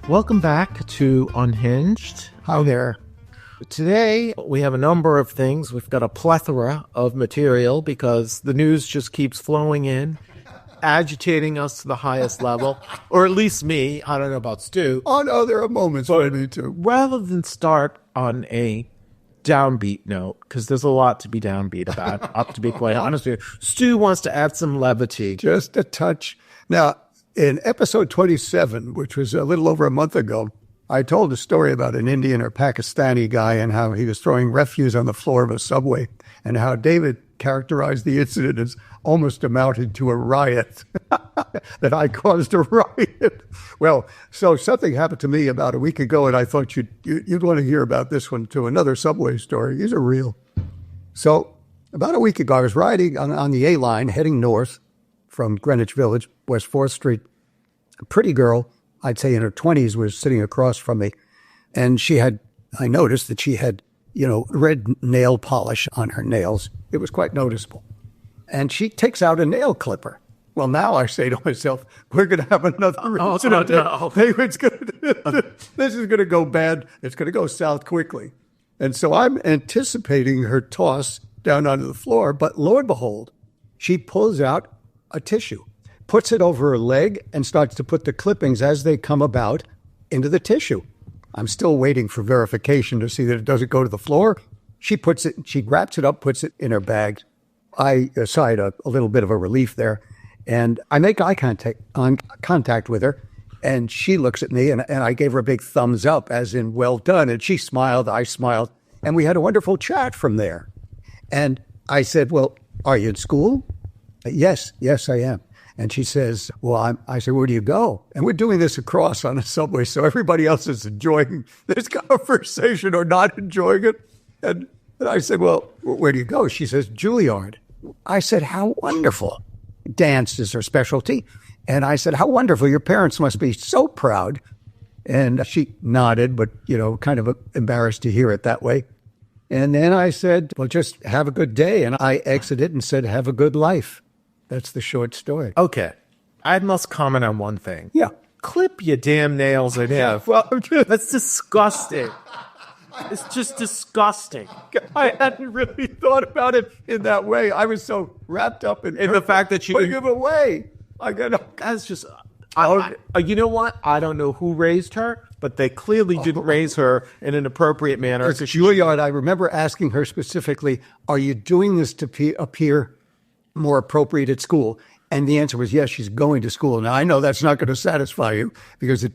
Welcome back to Unhinged. Hi there. Today, we have a number of things. We've got a plethora of material because the news just keeps flowing in, agitating us to the highest level, or at least me. I don't know about Stu. Oh, no, there are moments when I need to. Rather than start on a downbeat note, because there's a lot to be downbeat about, to be quite honest with you, Stu wants to add some levity. Just a touch. Now, in episode 27, which was a little over a month ago, I told a story about an Indian or Pakistani guy and how he was throwing refuse on the floor of a subway and how David characterized the incident as almost amounted to a riot, that I caused a riot. Well, so something happened to me about a week ago, and I thought you'd want to hear about this one too, another subway story. These are real. So about a week ago, I was riding on the A line heading north from Greenwich Village, West 4th Street. A pretty girl, I'd say in her 20s, was sitting across from me. And I noticed that she had, red nail polish on her nails. It was quite noticeable. And she takes out a nail clipper. Well, now I say to myself, we're going to have another incident. No. This is going to go bad. It's going to go south quickly. And so I'm anticipating her toss down onto the floor. But lo and behold, she pulls out a tissue, puts it over her leg, and starts to put the clippings as they come about into the tissue. I'm still waiting for verification to see that it doesn't go to the floor. She wraps it up, puts it in her bag. I sighed a little bit of a relief there, and I make eye contact with her, and she looks at me, and I gave her a big thumbs up, as in well done, and she smiled, I smiled, and we had a wonderful chat from there. And I said, well, are you in school? Yes, I am. And she says, well, I said, where do you go? And we're doing this across on a subway, so everybody else is enjoying this conversation or not enjoying it. And I said, well, where do you go? She says, Juilliard. I said, how wonderful. Dance is her specialty. And I said, how wonderful. Your parents must be so proud. And she nodded, but, kind of embarrassed to hear it that way. And then I said, well, just have a good day. And I exited and said, have a good life. That's the short story. Okay. I must comment on one thing. Yeah. Clip your damn nails in here. Well, that's disgusting. It's just disgusting. I hadn't really thought about it in that way. I was so wrapped up in the fact that you putting it away. That's just... you know what? I don't know who raised her, but they clearly didn't raise her in an appropriate manner. Juilliard, I remember asking her specifically, are you doing this to appear more appropriate at school? And the answer was yes, she's going to school. Now, I know that's not going to satisfy you,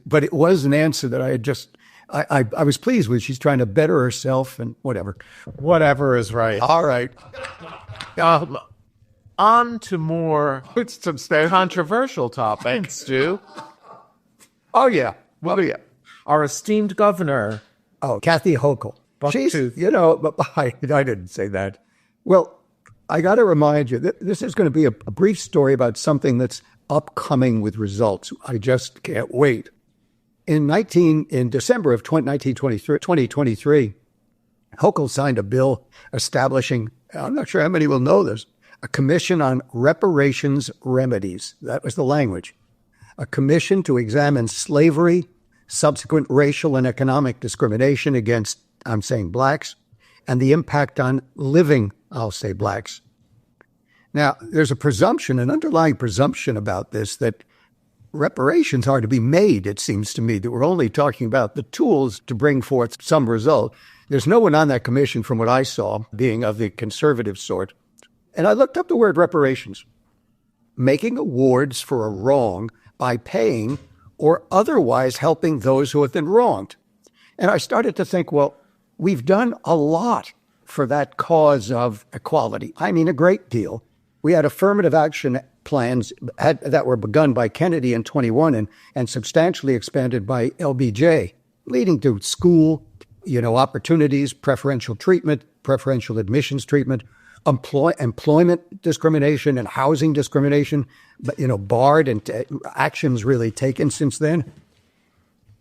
but it was an answer that I had just... I was pleased with. She's trying to better herself and whatever. Whatever is right. All right. On to more controversial topics, Stu. Oh, yeah. Well, yeah. Our esteemed governor. Oh, Kathy Hochul. She's, I didn't say that. Well, I got to remind you, this is going to be a brief story about something that's upcoming with results. I just can't wait. In December of 2023, Hochul signed a bill establishing, I'm not sure how many will know this, a commission on reparations remedies. That was the language. A commission to examine slavery, subsequent racial and economic discrimination against, I'm saying blacks, and the impact on living, I'll say blacks. Now, there's an underlying presumption about this that reparations are to be made, it seems to me, that we're only talking about the tools to bring forth some result. There's no one on that commission, from what I saw, being of the conservative sort. And I looked up the word reparations. Making awards for a wrong by paying or otherwise helping those who have been wronged. And I started to think, well, we've done a lot for that cause of equality. I mean, a great deal. We had affirmative action plans that were begun by Kennedy in 21 and substantially expanded by LBJ, leading to school, opportunities, preferential treatment, preferential admissions treatment, employment discrimination and housing discrimination, barred and actions really taken since then.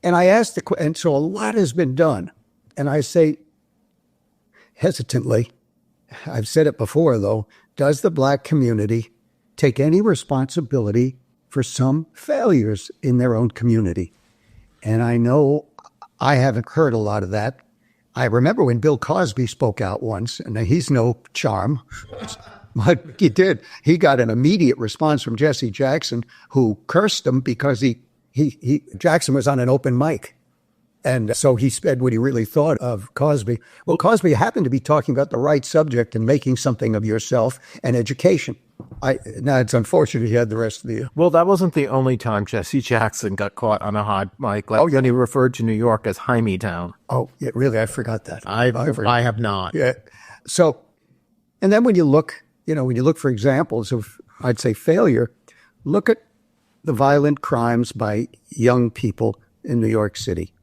And I asked and so a lot has been done. And I say hesitantly, I've said it before though, does the black community take any responsibility for some failures in their own community? And I know I haven't heard a lot of that. I remember when Bill Cosby spoke out once, and he's no charm, but he did. He got an immediate response from Jesse Jackson, who cursed him because Jackson was on an open mic. And so he said what he really thought of Cosby. Well, Cosby happened to be talking about the right subject and making something of yourself and education. Now, it's unfortunate he had the rest of the... Well, that wasn't the only time Jesse Jackson got caught on a hot mic. When he referred to New York as Jaime-town. Oh, yeah, really? I forgot that. I have not. Yeah. So, and then when you look for examples of, I'd say, failure, look at the violent crimes by young people in New York City.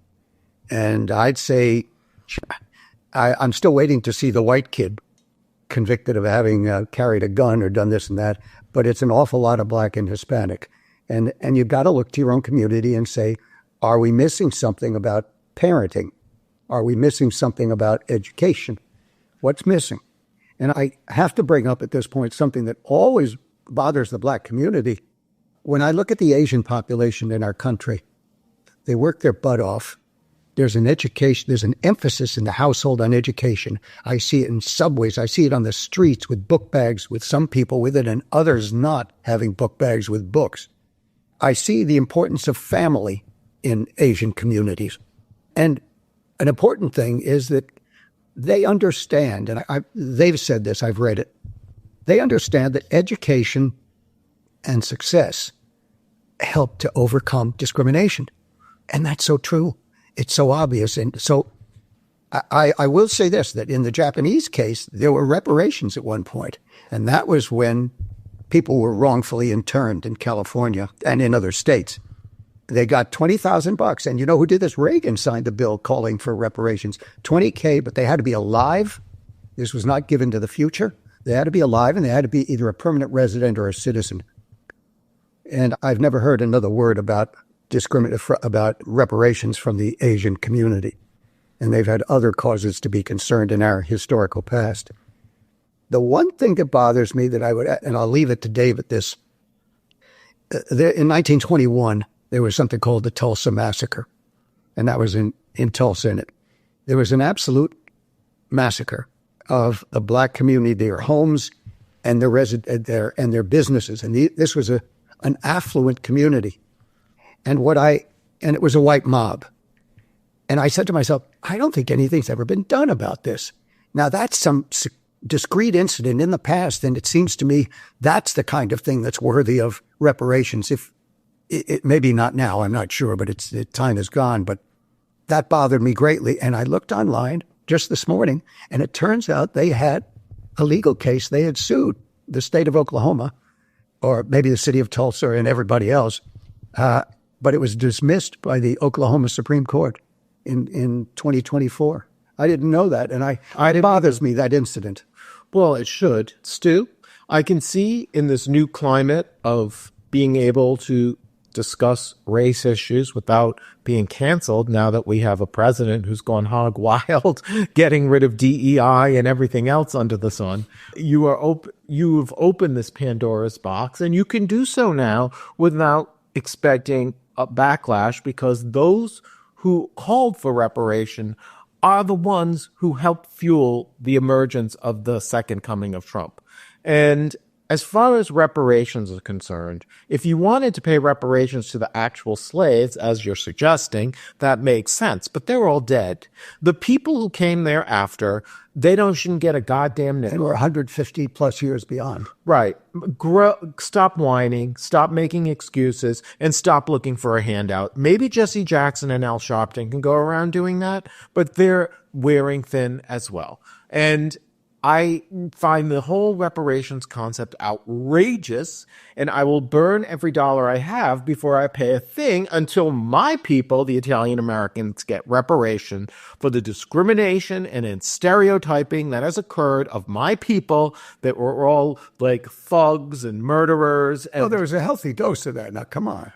And I'd say I'm still waiting to see the white kid convicted of having carried a gun or done this and that, but it's an awful lot of Black and Hispanic. And you've got to look to your own community and say, are we missing something about parenting? Are we missing something about education? What's missing? And I have to bring up at this point something that always bothers the Black community. When I look at the Asian population in our country, they work their butt off. There's an emphasis in the household on education. I see it in subways. I see it on the streets with book bags, with some people with it and others not having book bags with books. I see the importance of family in Asian communities. And an important thing is that they understand, and they've said this, I've read it, they understand that education and success help to overcome discrimination. And that's so true. It's so obvious. And so I will say this, that in the Japanese case, there were reparations at one point. And that was when people were wrongfully interned in California and in other states. They got $20,000. And you know who did this? Reagan signed a bill calling for reparations. $20K, but they had to be alive. This was not given to the future. They had to be alive, and they had to be either a permanent resident or a citizen. And I've never heard another word about reparations from the Asian community. And they've had other causes to be concerned in our historical past. The one thing that bothers me that and I'll leave it to David, in 1921, there was something called the Tulsa Massacre. And that was in Tulsa in it. There was an absolute massacre of the Black community, their homes and their businesses. And this was an affluent community. And it was a white mob. And I said to myself, I don't think anything's ever been done about this. Now, that's some discrete incident in the past, and it seems to me that's the kind of thing that's worthy of reparations. If it maybe not now, I'm not sure, but time is gone. But that bothered me greatly. And I looked online just this morning, and it turns out they had a legal case. They had sued the state of Oklahoma, or maybe the city of Tulsa and everybody else, but it was dismissed by the Oklahoma Supreme Court in 2024. I didn't know that, and it bothers me, that incident. Well, it should. Stu, I can see in this new climate of being able to discuss race issues without being canceled, now that we have a president who's gone hog wild, getting rid of DEI and everything else under the sun. You've opened this Pandora's box, and you can do so now without expecting a backlash, because those who called for reparation are the ones who helped fuel the emergence of the second coming of Trump. And as far as reparations are concerned, if you wanted to pay reparations to the actual slaves, as you're suggesting, that makes sense. But they're all dead. The people who came thereafter, shouldn't get a goddamn nickel. And we're 150 plus years beyond. Right. Stop whining, stop making excuses, and stop looking for a handout. Maybe Jesse Jackson and Al Sharpton can go around doing that, but they're wearing thin as well. And I find the whole reparations concept outrageous, and I will burn every dollar I have before I pay a thing until my people, the Italian Americans, get reparation for the discrimination and stereotyping that has occurred of my people, that were all like thugs and murderers. And, there was a healthy dose of that. Now, come on.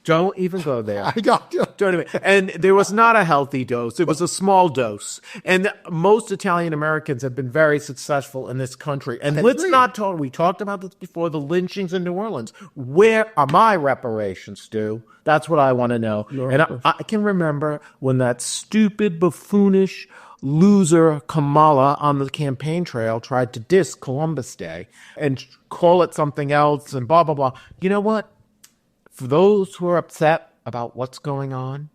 Don't even go there. I got Don't even. And there was not a healthy dose. It was a small dose. And most Italian Americans have been very successful in this country. And let's not talk, we talked about this before, the lynchings in New Orleans. Where are my reparations, Stu? That's what I want to know. And I can remember when that stupid, buffoonish loser Kamala on the campaign trail tried to diss Columbus Day and call it something else and blah, blah, blah. You know what? For those who are upset about what's going on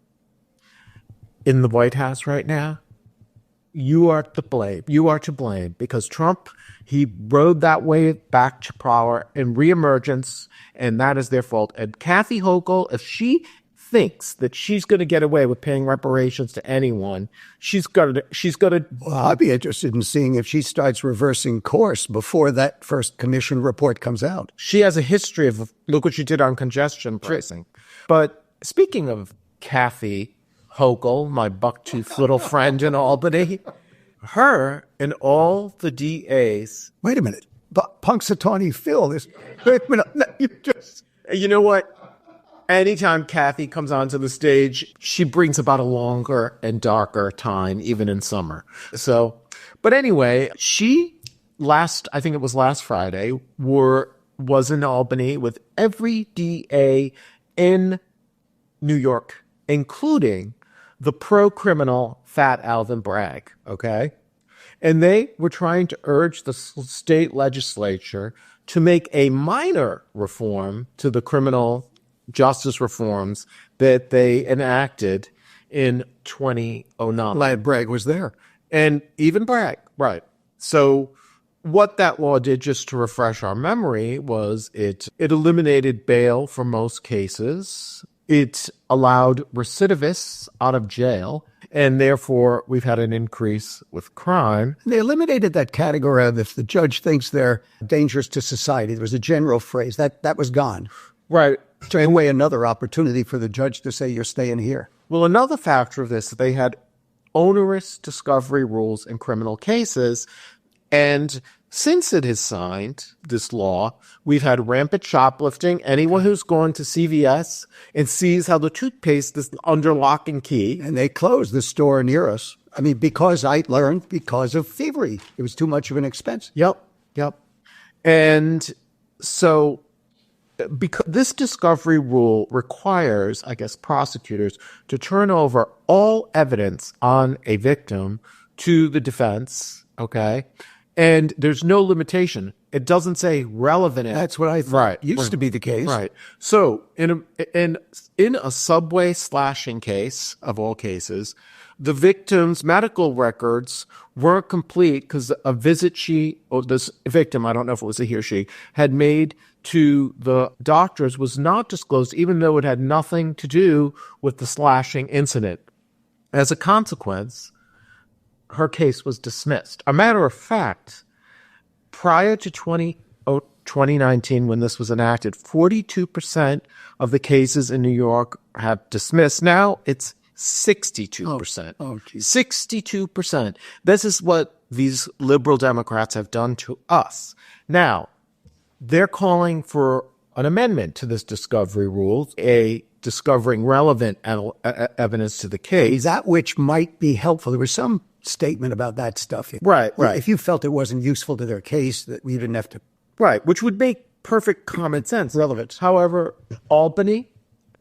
in the White House right now, you are to blame. You are to blame because Trump, he rode that wave back to power in reemergence, and that is their fault. And Kathy Hochul, if she thinks that she's going to get away with paying reparations to anyone, she's got to. Well, I'd be interested in seeing if she starts reversing course before that first commission report comes out. She has a history of, look what she did on congestion pricing. But speaking of Kathy Hochul, my buck-toothed little friend in Albany, her and all the DAs. Wait a minute. Punxsutawney Phil, this. Wait a minute. You know what? Anytime Kathy comes onto the stage, she brings about a longer and darker time, even in summer. So, but anyway, she I think it was last Friday, was in Albany with every DA in New York, including the pro-criminal fat Alvin Bragg, okay? And they were trying to urge the state legislature to make a minor reform to the criminal justice reforms that they enacted in 2009. Glad Bragg was there. And even Bragg, right. So what that law did, just to refresh our memory, was it eliminated bail for most cases. It allowed recidivists out of jail, and therefore we've had an increase with crime. They eliminated that category of if the judge thinks they're dangerous to society. There was a general phrase. That was gone. Right. Turn away another opportunity for the judge to say, you're staying here. Well, another factor of this, they had onerous discovery rules in criminal cases. And since it has signed this law, we've had rampant shoplifting. Anyone who's gone to CVS and sees how the toothpaste is under lock and key. And they closed the store near us. I mean, because of thievery. It was too much of an expense. Yep. And so because this discovery rule requires, I guess, prosecutors to turn over all evidence on a victim to the defense, okay? And there's no limitation. It doesn't say relevant. That's what I thought. Right. Used to be the case. Right. So in a subway slashing case, of all cases, the victim's medical records weren't complete because a visit this victim, I don't know if it was a he or she, had made to the doctors was not disclosed, even though it had nothing to do with the slashing incident. As a consequence, her case was dismissed. A matter of fact, prior to 2019, when this was enacted, 42% of the cases in New York have dismissed. Now it's 62%. 62%. This is what these liberal Democrats have done to us. Now, they're calling for an amendment to this discovery rule, discovering relevant evidence to the case. That which might be helpful. There was some statement about that stuff. Right. If you felt it wasn't useful to their case, that we didn't have to. Right, which would make perfect common sense. Relevance. However, Albany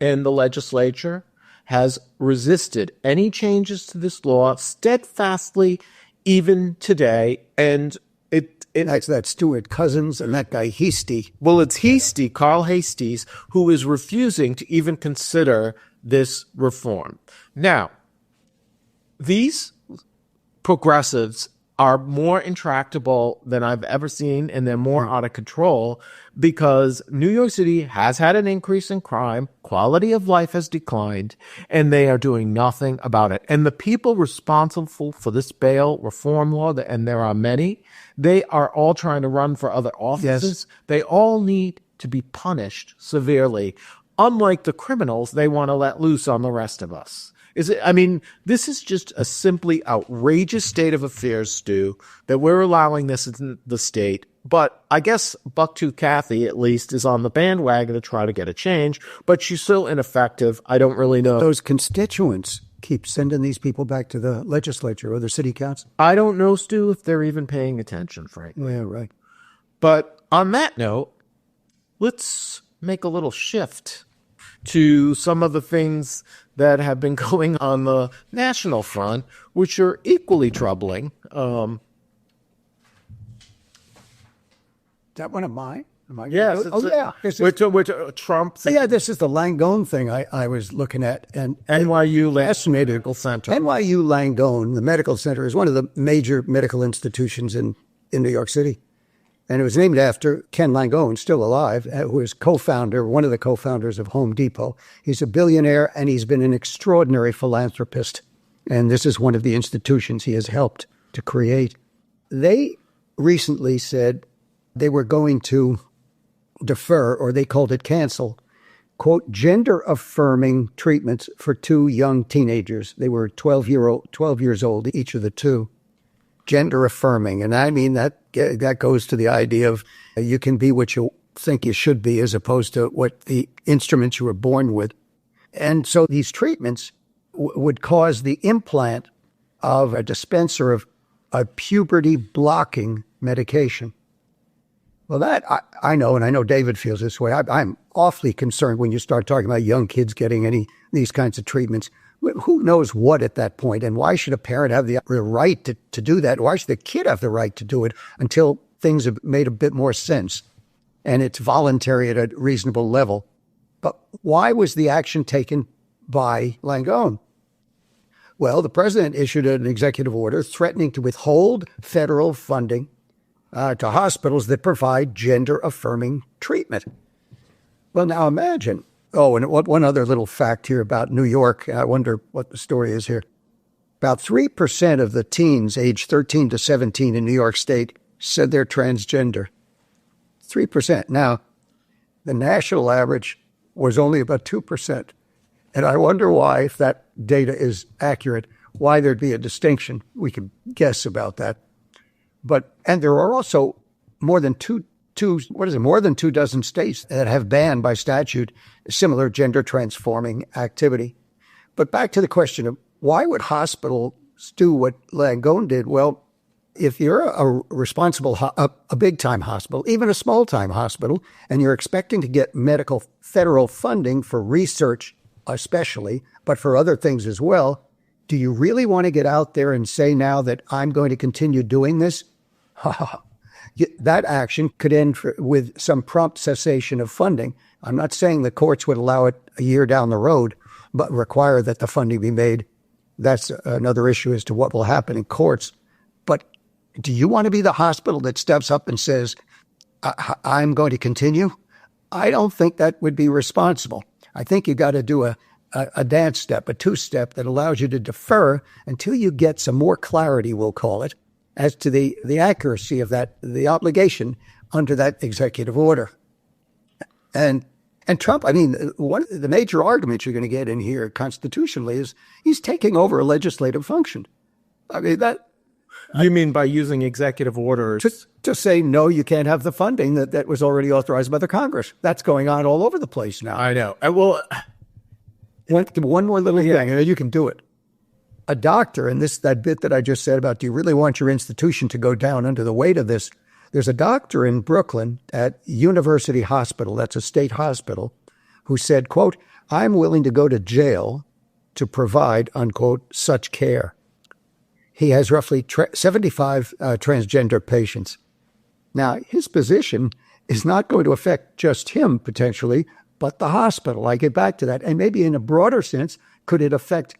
and the legislature has resisted any changes to this law steadfastly, even today, and That's that Stuart Cousins and that guy Hasty. Well, it's Hasty, Carl Hasties, who is refusing to even consider this reform. Now, these progressives are more intractable than I've ever seen, and they're more out of control because New York City has had an increase in crime, quality of life has declined, and they are doing nothing about it. And the people responsible for this bail reform law, and there are many, they are all trying to run for other offices. Yes. They all need to be punished severely. Unlike the criminals, they want to let loose on the rest of us. This is just a simply outrageous state of affairs, Stu, that we're allowing this in the state. But I guess Bucktooth Kathy, at least, is on the bandwagon to try to get a change, but she's still ineffective. I don't really know. Those constituents keep sending these people back to the legislature or the city council. I don't know, Stu, if they're even paying attention, frankly. Yeah, right. But on that note, let's make a little shift to some of the things that have been going on the national front, which are equally troubling. Is that one of mine? Yes. Yeah. Which Trump. Yeah, this is the Langone thing I was looking at. And NYU Medical Center. NYU-Langone, the medical center, is one of the major medical institutions in New York City. And it was named after Ken Langone, still alive, who is one of the co-founders of Home Depot. He's a billionaire, and he's been an extraordinary philanthropist. And this is one of the institutions he has helped to create. They recently said they were going to defer, or they called it cancel, quote, gender-affirming treatments for two young teenagers. They were 12 years old, each of the two. Gender-affirming. And I mean, that goes to the idea of you can be what you think you should be as opposed to what the instruments you were born with. And so these treatments would cause the implant of a dispenser of a puberty-blocking medication. Well, that I know, and I know David feels this way. I'm awfully concerned when you start talking about young kids getting these kinds of treatments. Who knows what at that point? And why should a parent have the right to do that? Why should the kid have the right to do it until things have made a bit more sense and it's voluntary at a reasonable level? But why was the action taken by Langone? Well, the president issued an executive order threatening to withhold federal funding to hospitals that provide gender-affirming treatment. Well, now imagine. Oh, and one other little fact here about New York. I wonder what the story is here. About 3% of the teens aged 13 to 17 in New York State said they're transgender. 3%. Now, the national average was only about 2%. And I wonder why, if that data is accurate, why there'd be a distinction. We could guess about that. And there are also more than two dozen states that have banned by statute similar gender transforming activity. But back to the question of why would hospitals do what Langone did? Well, if you're a responsible, a big time hospital, even a small time hospital, and you're expecting to get medical federal funding for research, especially, but for other things as well, do you really want to get out there and say now that I'm going to continue doing this? That action could end with some prompt cessation of funding. I'm not saying the courts would allow it a year down the road, but require that the funding be made. That's another issue as to what will happen in courts. But do you want to be the hospital that steps up and says, I'm going to continue? I don't think that would be responsible. I think you got to do a dance step, a two-step that allows you to defer until you get some more clarity, we'll call it, as to the accuracy of that, the obligation under that executive order. And Trump, I mean, one of the major arguments you're going to get in here constitutionally is he's taking over a legislative function. I mean, that... You mean by using executive orders? To say, no, you can't have the funding that was already authorized by the Congress. That's going on all over the place now. I know. Well, one more little thing, and you can do it. A doctor, and that bit that I just said about, do you really want your institution to go down under the weight of this? There's a doctor in Brooklyn at University Hospital, that's a state hospital, who said, quote, I'm willing to go to jail to provide, unquote, such care. He has roughly 75 transgender patients. Now, his position is not going to affect just him, potentially, but the hospital. I get back to that. And maybe in a broader sense, could it affect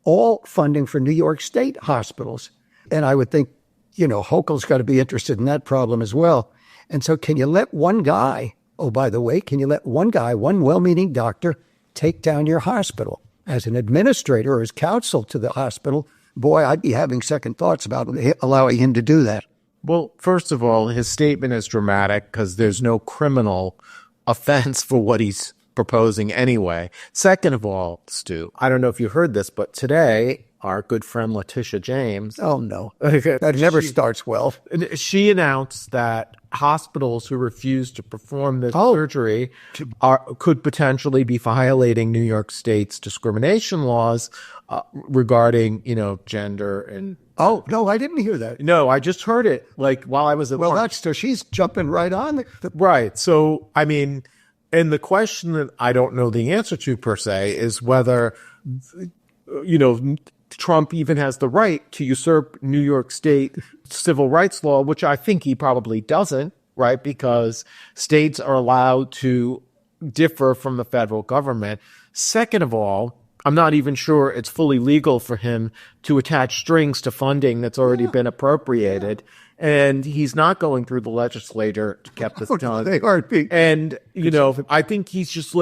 all funding for New York State hospitals? And I would think, Hochul's got to be interested in that problem as well. And so can you let one guy, oh, by the way, can you let one guy, one well-meaning doctor, take down your hospital? As an administrator or as counsel to the hospital, boy, I'd be having second thoughts about allowing him to do that. Well, first of all, his statement is dramatic because there's no criminal offense for what he's proposing anyway. Second of all, Stu, I don't know if you heard this, but today our good friend Letitia James. Oh, no. That never starts well. She announced that hospitals who refuse to perform this surgery could potentially be violating New York State's discrimination laws regarding, gender and... Oh, no, I didn't hear that. No, I just heard it while I was at work. So she's jumping right on. Right. So, I mean, and the question that I don't know the answer to per se is whether, Trump even has the right to usurp New York State civil rights law, which I think he probably doesn't, right? Because states are allowed to differ from the federal government. Second of all, I'm not even sure it's fully legal for him to attach strings to funding that's already been appropriated. And he's not going through the legislature to get this done. They are being... And, I think he's just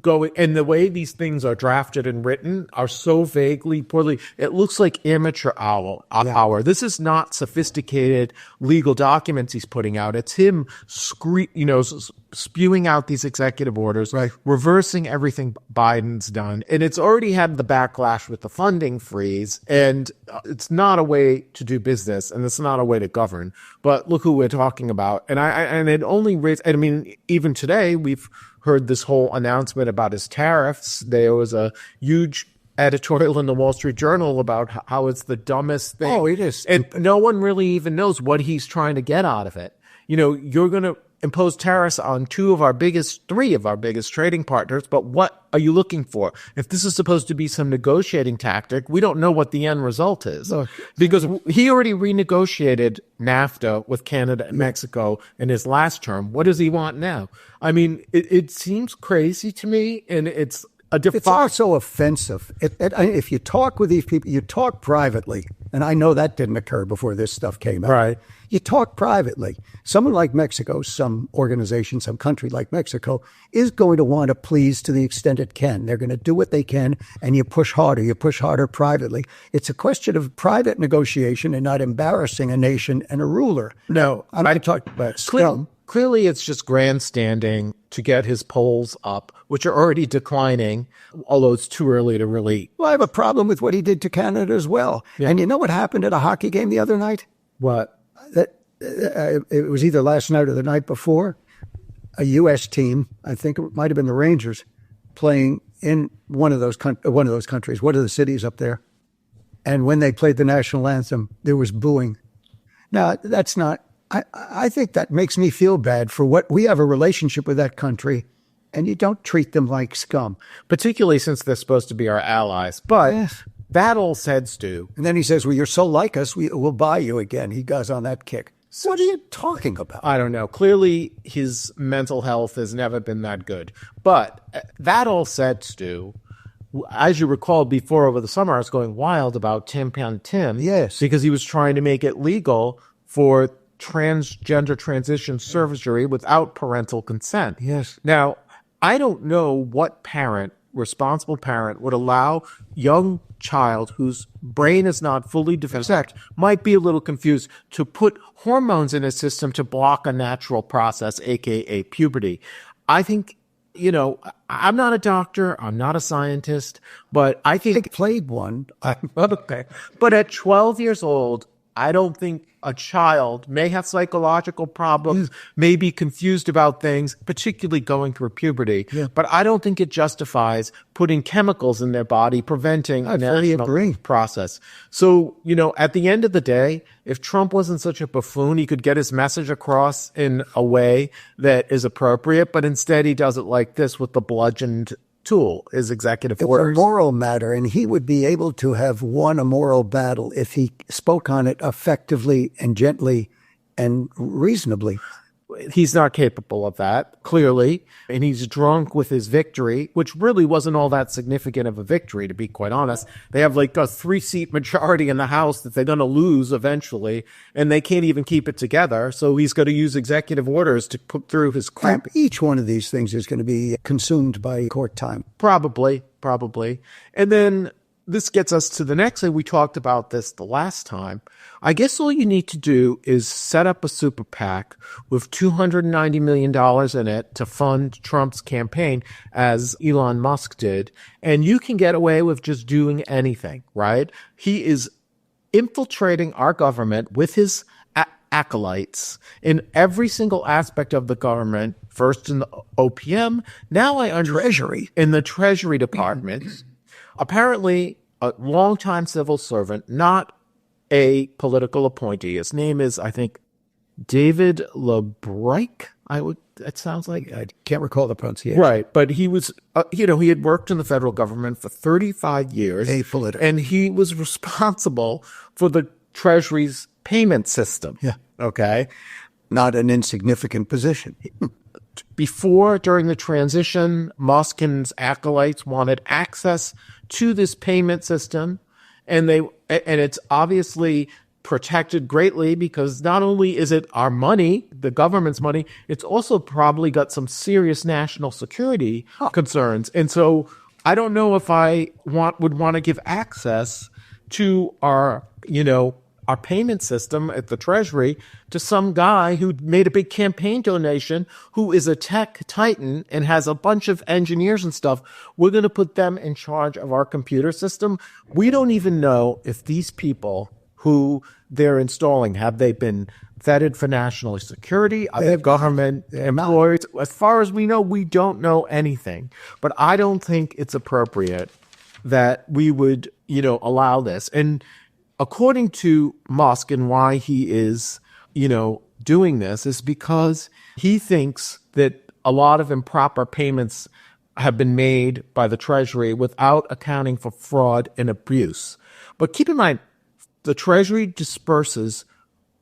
going, and the way these things are drafted and written are so vaguely, poorly. It looks like amateur hour. This is not sophisticated legal documents he's putting out. It's him spewing out these executive orders, right, reversing everything Biden's done. And it's already had the backlash with the funding freeze. And it's not a way to do business, and it's not a way to govern. But look who we're talking about. And it only raised, even today, we've heard this whole announcement about his tariffs. There was a huge editorial in the Wall Street Journal about how it's the dumbest thing. Oh, it is. And no one really even knows what he's trying to get out of it. You're going to impose tariffs on three of our biggest trading partners, but what are you looking for? If this is supposed to be some negotiating tactic, we don't know what the end result is. Because he already renegotiated NAFTA with Canada and Mexico in his last term. What does he want now? I mean, it seems crazy to me, and it's it's also offensive. If you talk with these people, you talk privately, and I know that didn't occur before this stuff came out. Right. You talk privately. Someone like Mexico, some organization, some country like Mexico, is going to want to please to the extent it can. They're going to do what they can, and you push harder privately. It's a question of private negotiation and not embarrassing a nation and a ruler. No, I'm not talking about scum. Clearly, it's just grandstanding to get his polls up, which are already declining, although it's too early to really... Well, I have a problem with what he did to Canada as well. Yeah. And you know what happened at a hockey game the other night? What? It was either last night or the night before. A U.S. team, I think it might have been the Rangers, playing in one of those countries, one of the cities up there. And when they played the national anthem, there was booing. Now, that's not... I think that makes me feel bad for what we have a relationship with that country, and you don't treat them like scum. Particularly since they're supposed to be our allies. But yes. That all said, Stu. And then he says, well, you're so like us, we'll buy you again. He goes on that kick. So what are you talking about? I don't know. Clearly, his mental health has never been that good. But that all said, Stu, as you recall before over the summer, I was going wild about Tim Pan Tim. Yes. Because he was trying to make it legal for transgender transition surgery without parental consent. Yes. Now, I don't know what responsible parent would allow young child whose brain is not fully developed, might be a little confused, to put hormones in his system to block a natural process, aka puberty. I think, I'm not a doctor, I'm not a scientist, but I think... I played one. Okay. But at 12 years old, I don't think a child may have psychological problems, may be confused about things, particularly going through puberty. Yeah. But I don't think it justifies putting chemicals in their body, preventing a natural process. So, at the end of the day, if Trump wasn't such a buffoon, he could get his message across in a way that is appropriate, but instead he does it like this with the bludgeoned tool, is executive orders. It's a moral matter, and he would be able to have won a moral battle if he spoke on it effectively and gently and reasonably. He's not capable of that, clearly, and he's drunk with his victory, which really wasn't all that significant of a victory, to be quite honest. They have like a 3-seat majority in the House that they're going to lose eventually, and they can't even keep it together, so he's going to use executive orders to put through his crap. Each one of these things is going to be consumed by court time. Probably. And then this gets us to the next thing. We talked about this the last time. I guess all you need to do is set up a super PAC with $290 million in it to fund Trump's campaign, as Elon Musk did, and you can get away with just doing anything, right? He is infiltrating our government with his acolytes in every single aspect of the government, first in the OPM, now I understand Treasury. in the Treasury Department. Apparently a longtime civil servant, not a political appointee. His name is, I think, David Bragg. It sounds like. I can't recall the pronunciation. Right. But he was, he had worked in the federal government for 35 years. And he was responsible for the Treasury's payment system. Yeah. Okay. Not an insignificant position. During the transition, Musk and his acolytes wanted access to this payment system, and it's obviously protected greatly because not only is it our money, the government's money, it's also probably got some serious national security concerns. And so I don't know if I would want to give access to our payment system at the Treasury to some guy who made a big campaign donation, who is a tech titan and has a bunch of engineers and stuff. We're going to put them in charge of our computer system. We don't even know if these people who they're installing, have they been vetted for national security? Are they government employees? As far as we know, we don't know anything. But I don't think it's appropriate that we would, allow this. And according to Musk, and why he is, doing this is because he thinks that a lot of improper payments have been made by the Treasury without accounting for fraud and abuse. But keep in mind, the Treasury disperses,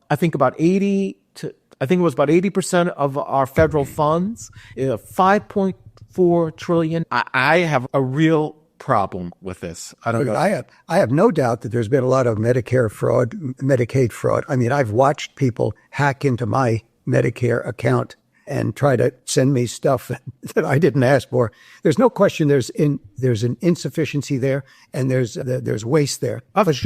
I think about 80% of our federal funds, $5.4 trillion. I have a real problem with this. I don't know. I have no doubt that there's been a lot of Medicare fraud, Medicaid fraud. I mean, I've watched people hack into my Medicare account and try to send me stuff that I didn't ask for. There's no question there's an insufficiency there, and there's waste there. But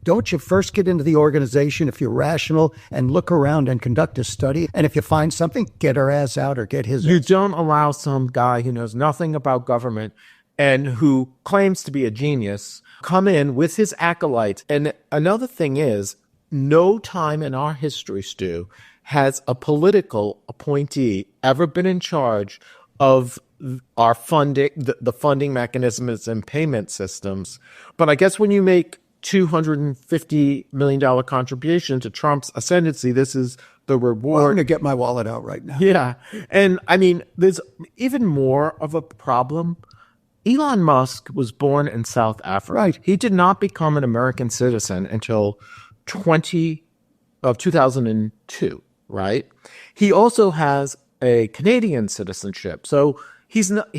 don't you first get into the organization if you're rational and look around and conduct a study, and if you find something, get her ass out or get his. You don't allow some guy who knows nothing about government and who claims to be a genius come in with his acolytes. And another thing is, no time in our history, Stu, has a political appointee ever been in charge of our funding, the funding mechanisms and payment systems. But I guess when you make $250 million contribution to Trump's ascendancy, this is the reward. Well, I'm going to get my wallet out right now. Yeah. And I mean, there's even more of a problem. Elon Musk was born in South Africa. Right. He did not become an American citizen until 2002. Right. He also has a Canadian citizenship. So he's got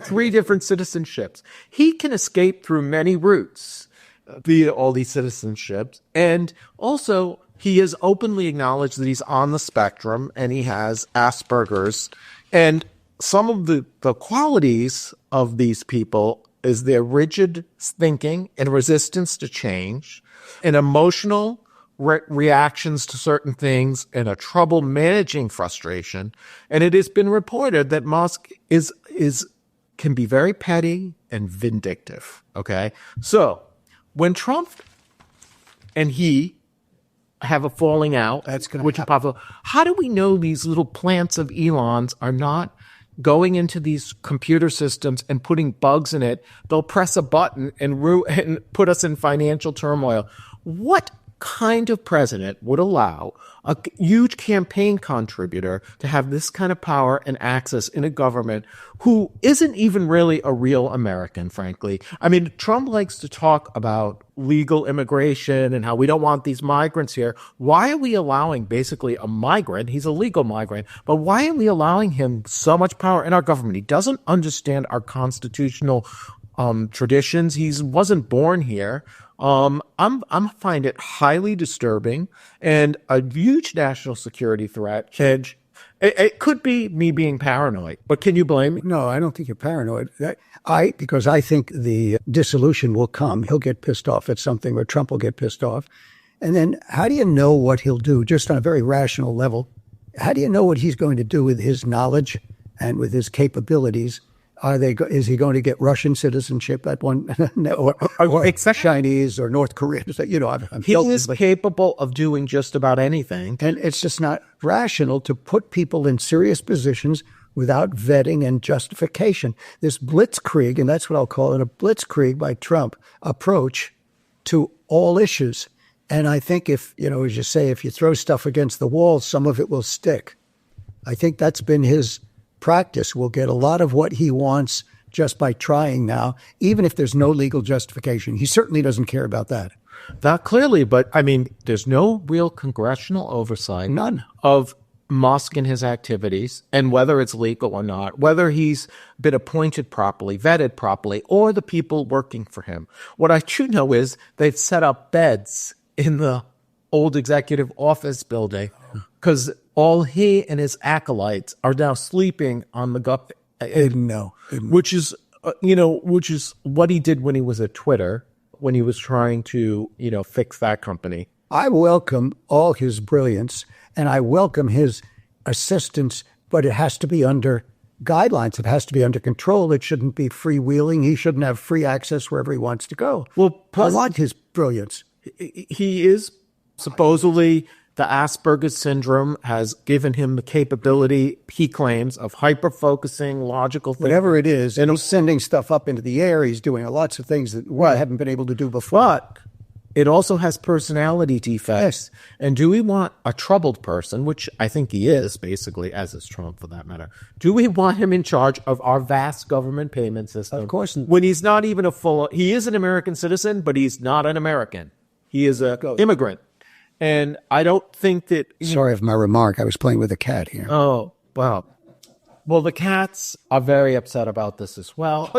3 different citizenships. He can escape through many routes via all these citizenships. And also he has openly acknowledged that he's on the spectrum and he has Asperger's. And some of the qualities of these people is their rigid thinking and resistance to change, and emotional reactions to certain things, and a trouble managing frustration. And it has been reported that Musk can be very petty and vindictive. Okay. So when Trump and he have a falling out, that's going to happen. How do we know these little plants of Elon's are not going into these computer systems and putting bugs in it? They'll press a button and put us in financial turmoil. What kind of president would allow a huge campaign contributor to have this kind of power and access in a government who isn't even really a real American, frankly? I mean, Trump likes to talk about legal immigration and how we don't want these migrants here. Why are we allowing basically a migrant? He's a legal migrant, but why are we allowing him so much power in our government? He doesn't understand our constitutional traditions. He wasn't born here. I'm find it highly disturbing and a huge national security threat. It could be me being paranoid, but can you blame me? No, I don't think you're paranoid. Because I think the dissolution will come. He'll get pissed off at something, or Trump will get pissed off. And then how do you know what he'll do, just on a very rational level? How do you know what he's going to do with his knowledge and with his capabilities? Is he going to get Russian citizenship at one, or Chinese or North Korean? He is capable of doing just about anything. And it's just not rational to put people in serious positions without vetting and justification. This blitzkrieg, and that's what I'll call it, a blitzkrieg by Trump approach to all issues. And I think if you throw stuff against the wall, some of it will stick. I think that's been his practice. We'll get a lot of what he wants just by trying now, even if there's no legal justification. He certainly doesn't care about that. That clearly, but I mean, there's no real congressional oversight. None. Of Musk and his activities, and whether it's legal or not, whether he's been appointed properly, vetted properly, or the people working for him. What I do know is they've set up beds in the old executive office building because all he and his acolytes are now sleeping on the gut. Which is what he did when he was at Twitter, when he was trying to, fix that company. I welcome all his brilliance and I welcome his assistance, but it has to be under guidelines. It has to be under control. It shouldn't be freewheeling. He shouldn't have free access wherever he wants to go. Well, I want his brilliance. He is supposedly, the Asperger's syndrome has given him the capability, he claims, of hyper-focusing, logical thinking. Whatever it is, and he's sending stuff up into the air. He's doing lots of things that we haven't been able to do before. But it also has personality defects. Yes. And do we want a troubled person, which I think he is, basically, as is Trump for that matter, do we want him in charge of our vast government payment system? Of course. When he's not even he is an American citizen, but he's not an American. He is an immigrant. And I don't think that... Sorry for my remark. I was playing with a cat here. Oh, wow. Well, the cats are very upset about this as well.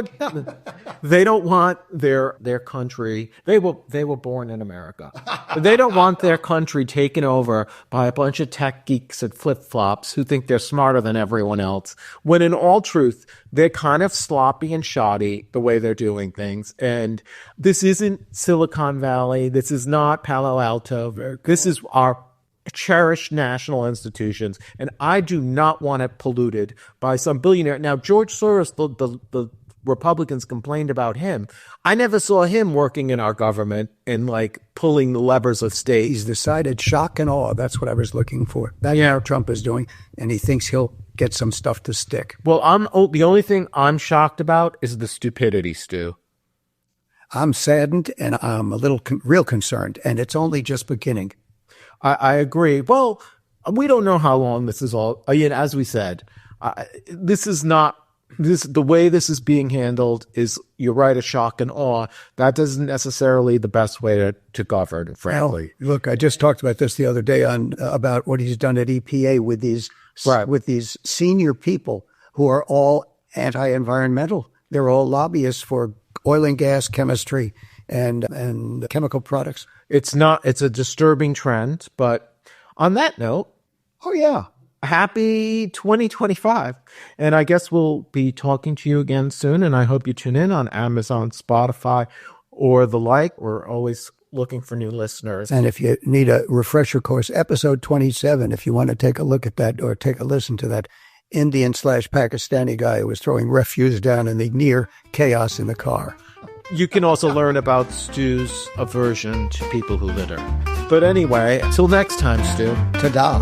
They don't want their country. They were born in America. But they don't want their country taken over by a bunch of tech geeks and flip-flops who think they're smarter than everyone else. When in all truth, they're kind of sloppy and shoddy the way they're doing things. And this isn't Silicon Valley. This is not Palo Alto. This is our cherished national institutions, and I do not want it polluted by some billionaire. Now, George Soros, the Republicans complained about him. I never saw him working in our government and pulling the levers of state. He's decided shock and awe. That's what I was looking for. That's what Trump is doing, and he thinks he'll get some stuff to stick. Well, the only thing I'm shocked about is the stupidity, Stu. I'm saddened, and I'm a little real concerned, and it's only just beginning. I agree. Well, we don't know how long this is all. Again, as we said, this is not the way this is being handled is, you're right, a shock and awe. That isn't necessarily the best way to govern, frankly. Well, look, I just talked about this the other day about what he's done at EPA with these senior people who are all anti-environmental. They're all lobbyists for oil and gas, chemistry, and chemical products. It's a disturbing trend, but on that note, happy 2025. And I guess we'll be talking to you again soon. And I hope you tune in on Amazon, Spotify, or the like. We're always looking for new listeners. And if you need a refresher course, episode 27, if you want to take a look at that or take a listen to that Indian/Pakistani guy who was throwing refuse down in the near chaos in the car. You can also learn about Stu's aversion to people who litter. But anyway, till next time, Stu. Ta-da.